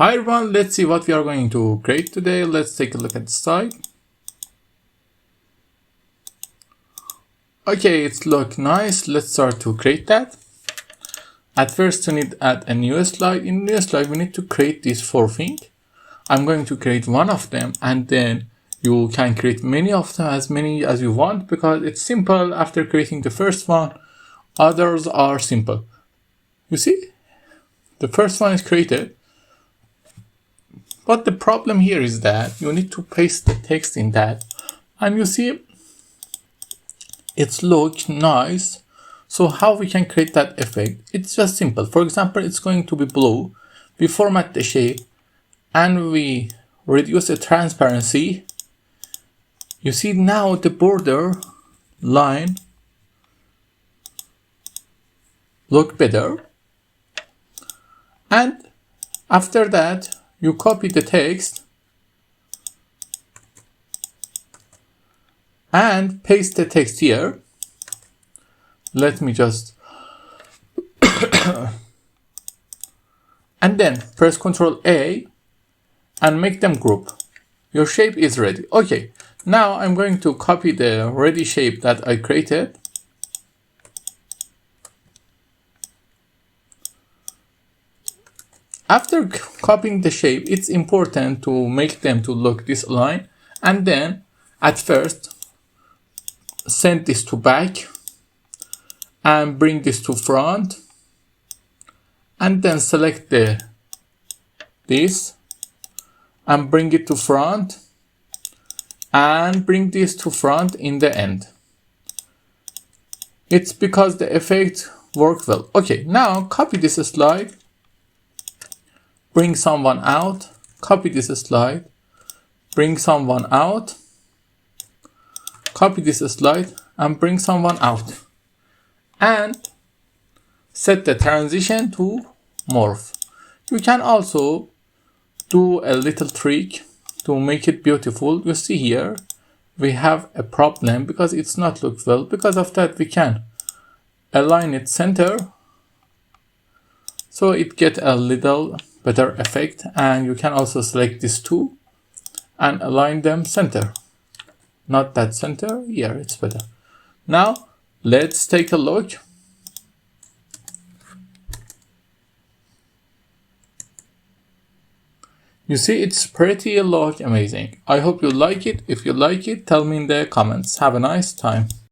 Hi everyone, let's see what we are going to create today. Let's take a look at the site. Okay, it's look nice. Let's start to create that. At first, we need to add a new slide. In new slide, we need to create these 4 things. I'm going to create one of them, and then you can create many of them, as many as you want, because it's simple. After creating the first one, others are simple. You see, the first one is created. But the problem here is that you need to paste the text in that, and you see it's look nice. So how we can create that effect? It's just simple. For example, it's going to be blue. We format the shape and we reduce the transparency. You see now the border line look better. And after that, you copy the text and paste the text here. Let me just and then press Ctrl A and make them group. Your shape is ready. Okay, now I'm going to copy the ready shape that I created. After copying the shape, it's important to make them to look this line, and then at first send this to back and bring this to front, and then select this and bring it to front and bring this to front in the end. It's because the effect worked well. Okay, now copy this slide, bring someone out, copy this slide, bring someone out, copy this slide and bring someone out, and set the transition to morph. You can also do a little trick to make it beautiful. You see here we have a problem because it's not looked well. Because of that, we can align it center so it get a little better effect, and you can also select these two and align them center. Not that center, here it's better. Now let's take a look. You see, it's pretty look amazing. I hope you like it. If you like it, tell me in the comments. Have a nice time.